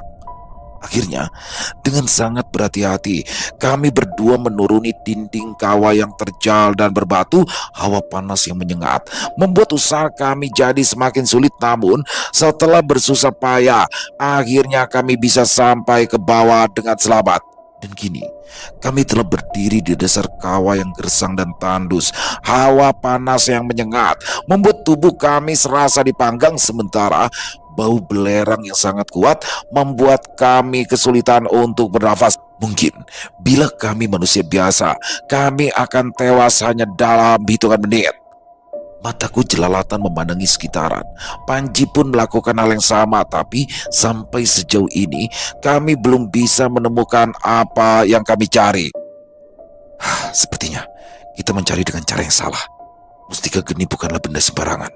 Akhirnya, dengan sangat berhati-hati, kami berdua menuruni dinding kawah yang terjal dan berbatu. Hawa panas yang menyengat membuat usaha kami jadi semakin sulit. Namun, setelah bersusah payah, akhirnya kami bisa sampai ke bawah dengan selamat. Dan kini, kami telah berdiri di dasar kawah yang gersang dan tandus. Hawa panas yang menyengat membuat tubuh kami serasa dipanggang, sementara bau belerang yang sangat kuat membuat kami kesulitan untuk bernafas. Mungkin bila kami manusia biasa, kami akan tewas hanya dalam hitungan menit. Mataku jelalatan memandangi sekitaran. Panji pun melakukan hal yang sama, tapi sampai sejauh ini kami belum bisa menemukan apa yang kami cari. Sepertinya kita mencari dengan cara yang salah. Mustika geni bukanlah benda sembarangan.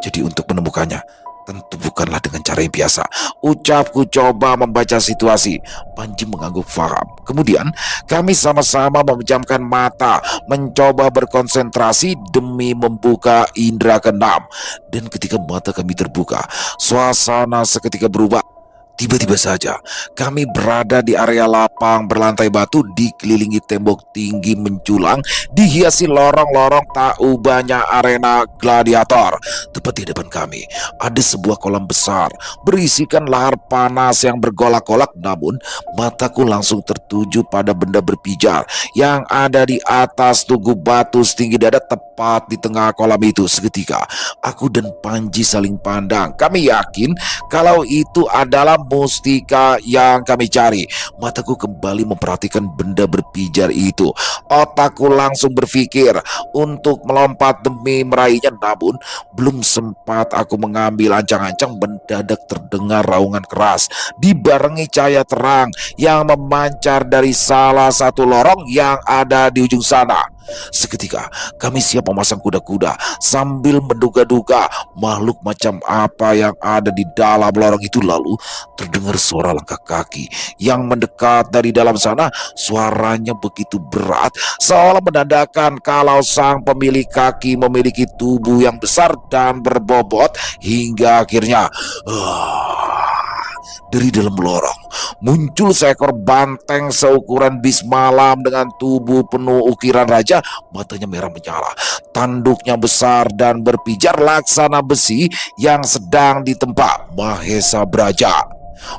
Jadi untuk menemukannya tentu bukanlah dengan cara yang biasa, ucapku coba membaca situasi. Panji mengangguk faham. Kemudian kami sama-sama memejamkan mata, mencoba berkonsentrasi demi membuka indera keenam. Dan ketika mata kami terbuka, suasana seketika berubah. Tiba-tiba saja kami berada di area lapang berlantai batu, dikelilingi tembok tinggi menjulang, dihiasi lorong-lorong tak ubahnya arena gladiator. Tepat di depan kami ada sebuah kolam besar berisikan lahar panas yang bergolak-golak. Namun mataku langsung tertuju pada benda berpijar yang ada di atas tugu batu setinggi dada tepat di tengah kolam itu. Seketika aku dan Panji saling pandang. Kami yakin kalau itu adalah mustika yang kami cari. Mataku kembali memperhatikan benda berpijar itu. Otakku langsung berpikir untuk melompat demi meraihnya, namun belum sempat aku mengambil ancang-ancang, mendadak terdengar raungan keras dibarengi cahaya terang yang memancar dari salah satu lorong yang ada di ujung sana. Seketika kami siap memasang kuda-kuda sambil menduga-duga makhluk macam apa yang ada di dalam lorong itu. Lalu terdengar suara langkah kaki yang mendekat dari dalam sana. Suaranya begitu berat, seolah menandakan kalau sang pemilik kaki memiliki tubuh yang besar dan berbobot. Hingga akhirnya dari dalam lorong muncul seekor banteng seukuran bis malam dengan tubuh penuh ukiran raja. Matanya merah menyala, tanduknya besar dan berpijar laksana besi yang sedang ditempa Mahesa Braja.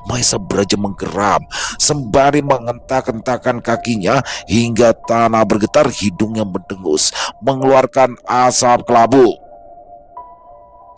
Mahesa Braja menggeram sembari mengentak-entakan kakinya hingga tanah bergetar. Hidungnya mendengus mengeluarkan asap kelabu.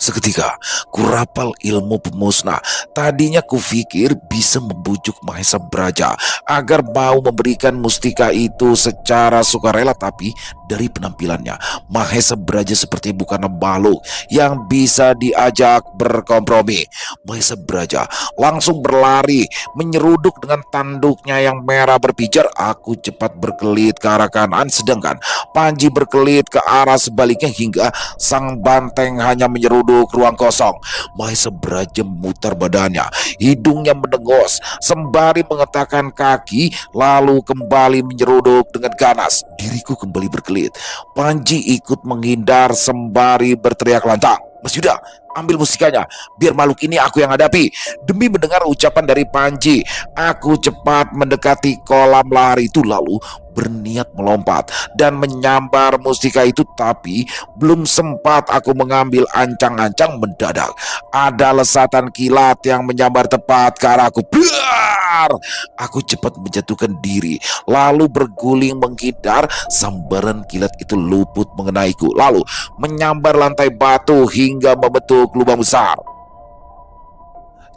Seketika, kurapal ilmu pemusnah. Tadinya kupikir bisa membujuk Mahesa Braja agar mau memberikan mustika itu secara sukarela, tapi dari penampilannya, Mahesa Braja seperti bukan makhluk yang bisa diajak berkompromi. Mahesa Braja langsung berlari, menyeruduk dengan tanduknya yang merah berpijar. Aku cepat berkelit ke arah kanan, sedangkan Panji berkelit ke arah sebaliknya hingga sang banteng hanya menyeruduk ruang kosong. Mahesa Braja memutar badannya, hidungnya mendengos sembari mengetakkan kaki, lalu kembali menyeruduk dengan ganas. Diriku kembali berkelit. Panji ikut menghindar sembari berteriak lantang, "Mas Yuda, ambil mustikanya, biar makhluk ini aku yang hadapi." Demi mendengar ucapan dari Panji, aku cepat mendekati kolam lari itu, lalu berniat melompat dan menyambar mustika itu, tapi belum sempat aku mengambil ancang-ancang, mendadak ada lesatan kilat yang menyambar tepat ke arahku. Biar! Aku cepat menjatuhkan diri, lalu berguling menghindar. Sambaran kilat itu luput mengenaiku, lalu menyambar lantai batu hingga membentuk lubang besar.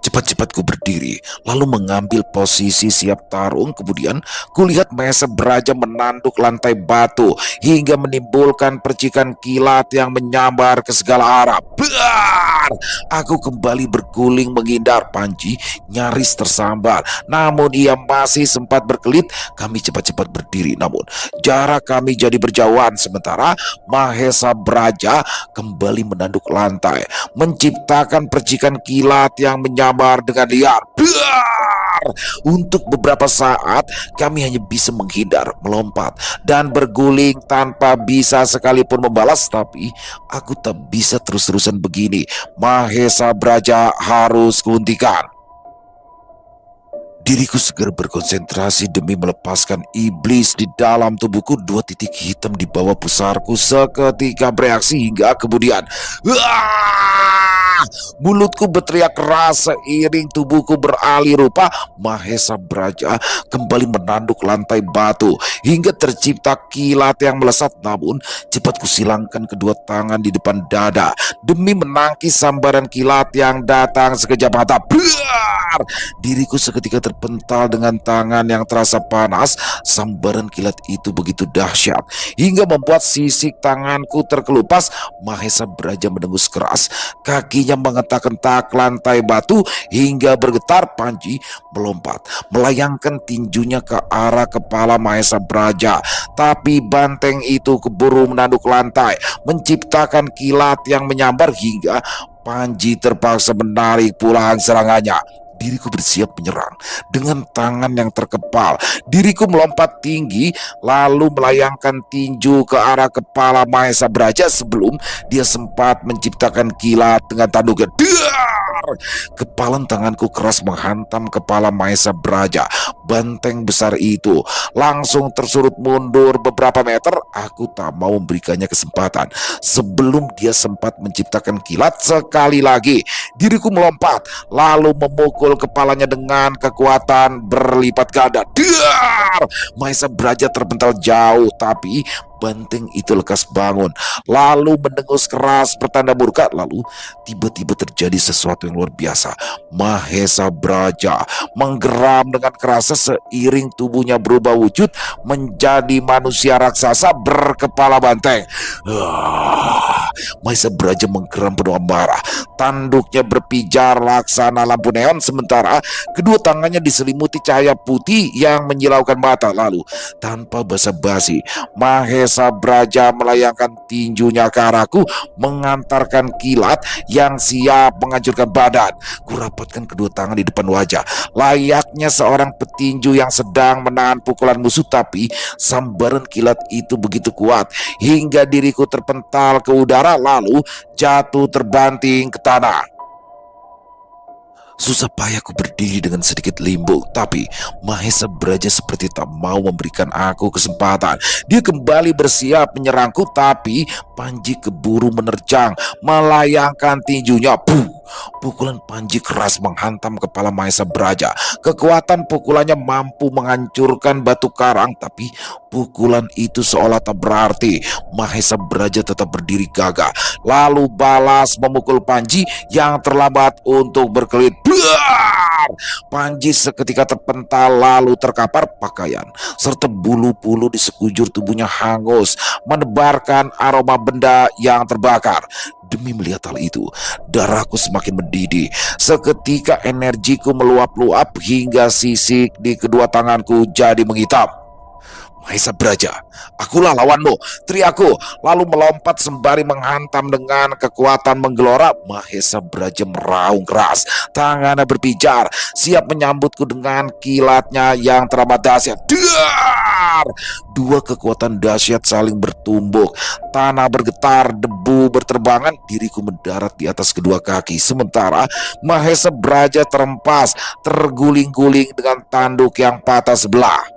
Cepat-cepat ku berdiri, lalu mengambil posisi siap tarung. Kemudian kulihat Mahesa Braja menanduk lantai batu hingga menimbulkan percikan kilat yang menyambar ke segala arah. Bar! Aku kembali berguling menghindar. Panji nyaris tersambar, namun ia masih sempat berkelit. Kami cepat-cepat berdiri, namun jarak kami jadi berjauhan. Sementara Mahesa Braja kembali menanduk lantai, menciptakan percikan kilat yang menyambar dengan liar. Biar! Untuk beberapa saat kami hanya bisa menghindar, melompat, dan berguling tanpa bisa sekalipun membalas. Tapi aku tak bisa terus-terusan begini. Mahesa Braja harus kuhentikan. Diriku segera berkonsentrasi demi melepaskan iblis di dalam tubuhku. Dua titik hitam di bawah pusarku seketika bereaksi hingga kemudian mulutku berteriak keras seiring tubuhku beralih rupa. Mahesa Braja kembali menanduk lantai batu hingga tercipta kilat yang melesat, namun cepat kusilangkan kedua tangan di depan dada demi menangkis sambaran kilat yang datang sekejap mata. Biar! Diriku seketika terpental dengan tangan yang terasa panas. Sambaran kilat itu begitu dahsyat hingga membuat sisik tanganku terkelupas. Mahesa Braja mendengus keras, kakinya mengentak-kentak lantai batu hingga bergetar. Panji melompat, melayangkan tinjunya ke arah kepala Mahesa Braja, tapi banteng itu keburu menanduk lantai, menciptakan kilat yang menyambar hingga Panji terpaksa menarik pulaan serangannya. Diriku bersiap menyerang dengan tangan yang terkepal. Diriku melompat tinggi, lalu melayangkan tinju ke arah kepala Mahesa Braja sebelum dia sempat menciptakan kilat dengan tanduknya. Dar! Kepalan tanganku keras menghantam kepala Mahesa Braja. Banteng besar itu langsung tersurut mundur beberapa meter. Aku tak mau memberikannya kesempatan. Sebelum dia sempat menciptakan kilat sekali lagi, diriku melompat lalu memukul kepalanya dengan kekuatan berlipat ganda. Dar! Mahesa Braja terpental jauh, tapi banteng itu lekas bangun, lalu mendengus keras pertanda murka. Lalu tiba-tiba terjadi sesuatu yang luar biasa. Mahesa Braja menggeram dengan keras seiring tubuhnya berubah wujud menjadi manusia raksasa berkepala banteng. Mahesa Braja menggeram penuh amarah. Tanduknya berpijar laksana lampu neon, sementara kedua tangannya diselimuti cahaya putih yang menyilaukan mata. Lalu tanpa basa-basi, Mahesa Braja melayangkan tinjunya ke arahku, mengantarkan kilat yang siap menghancurkan badan. Kurapatkan kedua tangan di depan wajah, layaknya seorang petinju yang sedang menahan pukulan musuh. Tapi sambaran kilat itu begitu kuat hingga diriku terpental ke udara, lalu jatuh terbanting ke tanah. Susah payah ku berdiri dengan sedikit limbung, tapi Mahesa Braja seperti tak mau memberikan aku kesempatan. Dia kembali bersiap menyerangku, tapi Panji keburu menerjang, melayangkan tinjunya. Puh! Pukulan Panji keras menghantam kepala Mahesa Braja. Kekuatan pukulannya mampu menghancurkan batu karang, tapi pukulan itu seolah tak berarti. Mahesa Braja tetap berdiri gagah, lalu balas memukul Panji yang terlambat untuk berkelit. Biar! Panji seketika terpental lalu terkapar, pakaian serta bulu-bulu di sekujur tubuhnya hangus, menebarkan aroma benda yang terbakar. Demi melihat hal itu, darahku semakin mendidih. Seketika energiku meluap-luap hingga sisik di kedua tanganku jadi menghitam. Mahesa Braja, akulah lawanmu, teriakku, lalu melompat sembari menghantam dengan kekuatan menggelora. Mahesa Braja meraung keras, tangannya berpijar, siap menyambutku dengan kilatnya yang teramat dahsyat. Dar! Dua kekuatan dahsyat saling bertumbuk, tanah bergetar, debu berterbangan, diriku mendarat di atas kedua kaki, sementara Mahesa Braja terempas, terguling-guling dengan tanduk yang patah sebelah.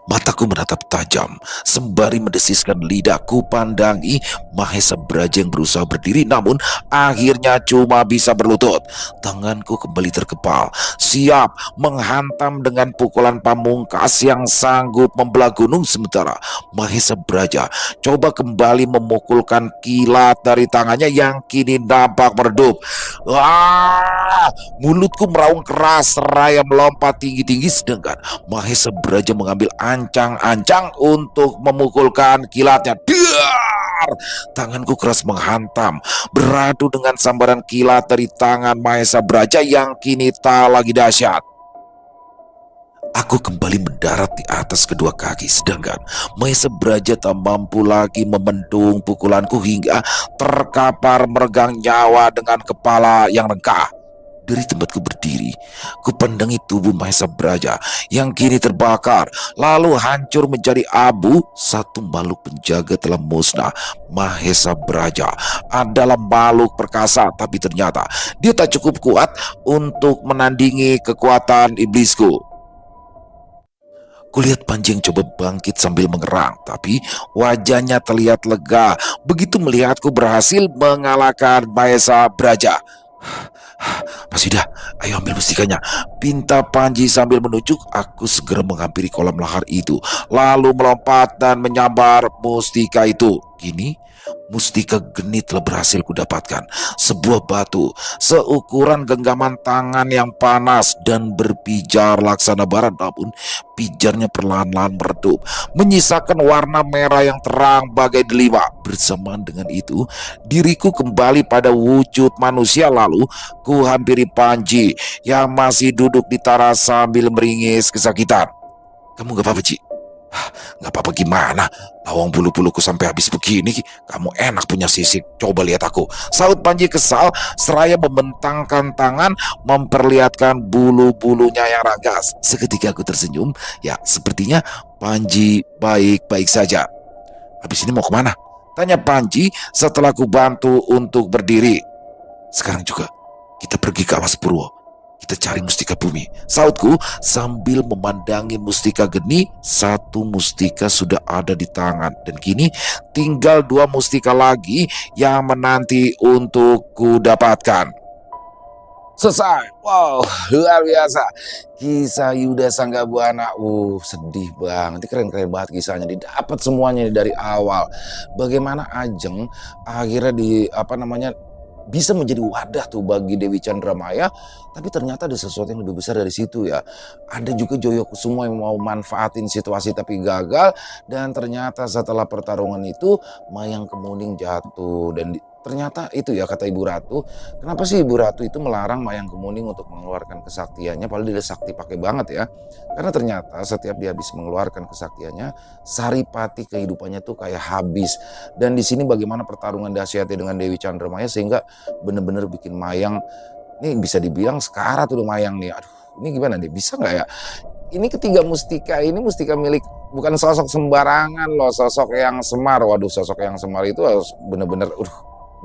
Mataku menatap tajam, sembari mendesiskan lidahku pandangi Mahesa Braja yang berusaha berdiri namun akhirnya cuma bisa berlutut. Tanganku kembali terkepal, siap menghantam dengan pukulan pamungkas yang sanggup membelah gunung, sementara Mahesa Braja coba kembali memukulkan kilat dari tangannya yang kini nampak meredup. Wah! Mulutku meraung keras seraya melompat tinggi-tinggi, sedangkan Mahesa Braja mengambil ancang-ancang untuk memukulkan kilatnya. Dar! Tanganku keras menghantam, beradu dengan sambaran kilat dari tangan Mahesa Braja yang kini tak lagi dahsyat. Aku kembali mendarat di atas kedua kaki, sedangkan Mahesa Braja tak mampu lagi membendung pukulanku hingga terkapar meregang nyawa dengan kepala yang rengkah. Dari tempatku berdiri, kupandangi tubuh Mahesa Braja yang kini terbakar, lalu hancur menjadi abu. Satu makhluk penjaga telah musnah. Mahesa Braja adalah makhluk perkasa, tapi ternyata dia tak cukup kuat untuk menandingi kekuatan iblisku. Kulihat Panji yang coba bangkit sambil mengerang, tapi wajahnya terlihat lega begitu melihatku berhasil mengalahkan Mahesa Braja. Mas Yuda, ayo ambil mustikanya, pinta Panji sambil menunjuk. Aku segera menghampiri kolam lahar itu, lalu melompat dan menyambar mustika itu. Kini mustika geni telah berhasil kudapatkan. Sebuah batu seukuran genggaman tangan yang panas dan berpijar laksana bara, namun pijarnya perlahan-lahan meredup, menyisakan warna merah yang terang bagai delima. Bersamaan dengan itu, diriku kembali pada wujud manusia, lalu ku hampiri Panji yang masih duduk di taras sambil meringis kesakitan. Kamu gak apa-apa, Ci? Gak apa-apa gimana? Lawang bulu-buluku sampai habis begini. Kamu enak punya sisik. Coba lihat aku, sahut Panji kesal seraya membentangkan tangan memperlihatkan bulu-bulunya yang ranggas. Seketika aku tersenyum. Ya, sepertinya Panji baik-baik saja. Habis ini mau kemana? Tanya Panji setelah ku bantu untuk berdiri. Sekarang juga kita pergi ke Awas Purwo. Kita cari mustika bumi, sahutku sambil memandangi mustika geni. Satu mustika sudah ada di tangan, dan kini tinggal dua mustika lagi yang menanti untuk ku dapatkan. Selesai. Wow, luar biasa. Kisah Yuda Sanggabuana. Sedih banget. Ini keren-keren banget kisahnya. Didapat semuanya dari awal. Bagaimana Ajeng akhirnya bisa menjadi wadah tuh bagi Dewi Chandramaya, tapi ternyata ada sesuatu yang lebih besar dari situ ya. Ada juga Joyokusuma yang mau manfaatin situasi tapi gagal, dan ternyata setelah pertarungan itu Mayang Kemuning jatuh. Dan ternyata itu ya kata Ibu Ratu, kenapa sih Ibu Ratu itu melarang Mayang Kemuning untuk mengeluarkan kesaktiannya, padahal dia sakti pakai banget ya. Karena ternyata setiap dia habis mengeluarkan kesaktiannya, saripati kehidupannya tuh kayak habis. Dan di sini bagaimana pertarungan dahsyatnya dengan Dewi Chandramaya sehingga bener-bener bikin Mayang ini bisa dibilang sekarat tuh Mayang nih. Aduh, ini gimana nih, bisa nggak ya? Ini ketiga mustika ini mustika milik bukan sosok sembarangan loh, sosok yang Semar. Waduh, sosok yang Semar itu harus bener-bener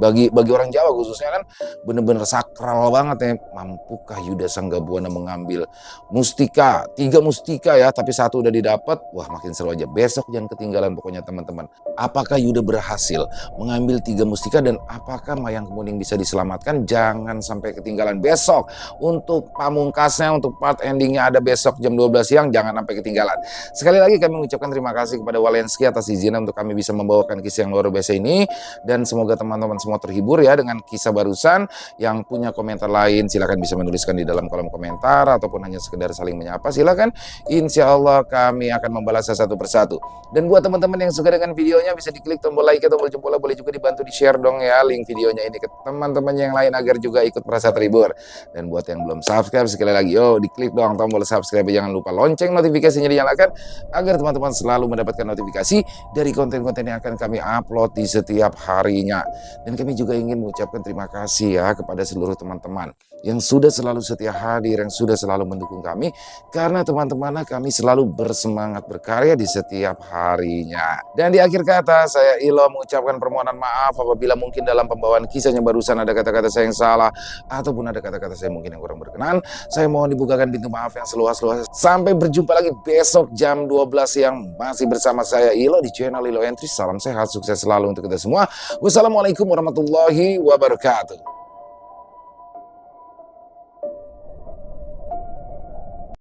bagi orang Jawa khususnya kan bener-bener sakral banget ya. Mampukah Yuda Sanggabuana mengambil mustika, 3 mustika ya, tapi 1 udah didapat. Wah, makin seru aja. Besok jangan ketinggalan pokoknya teman-teman. Apakah Yuda berhasil mengambil 3 mustika dan apakah Mayang Kemuning bisa diselamatkan? Jangan sampai ketinggalan besok. Untuk pamungkasnya, untuk part endingnya ada besok jam 12 siang, jangan sampai ketinggalan. Sekali lagi kami mengucapkan terima kasih kepada Walensky atas izinnya untuk kami bisa membawakan kisah yang luar biasa ini, dan semoga teman-teman semua terhibur ya dengan kisah barusan. Yang punya komentar lain silakan bisa menuliskan di dalam kolom komentar ataupun hanya sekedar saling menyapa, silakan. Insya Allah kami akan membalasnya satu persatu. Dan buat teman-teman yang suka dengan videonya bisa diklik tombol like atau tombol jempol, boleh juga dibantu di share dong ya link videonya ini ke teman-teman yang lain agar juga ikut merasa terhibur. Dan buat yang belum subscribe, sekali lagi diklik dong tombol subscribe, jangan lupa lonceng notifikasinya dinyalakan agar teman-teman selalu mendapatkan notifikasi dari konten-konten yang akan kami upload di setiap harinya. Dan kami juga ingin mengucapkan terima kasih ya kepada seluruh teman-teman yang sudah selalu setia hadir, yang sudah selalu mendukung kami, karena teman-teman kami selalu bersemangat berkarya di setiap harinya. Dan di akhir kata, saya Ilo mengucapkan permohonan maaf apabila mungkin dalam pembawaan kisahnya barusan ada kata-kata saya yang salah ataupun ada kata-kata saya mungkin yang kurang berkenan. Saya mohon dibukakan pintu maaf yang seluas-luasnya. Sampai berjumpa lagi besok jam 12 siang masih bersama saya Ilo di channel Ilo Entry. Salam sehat, sukses selalu untuk kita semua. Wassalamualaikum warahmatullahi wabarakatuh.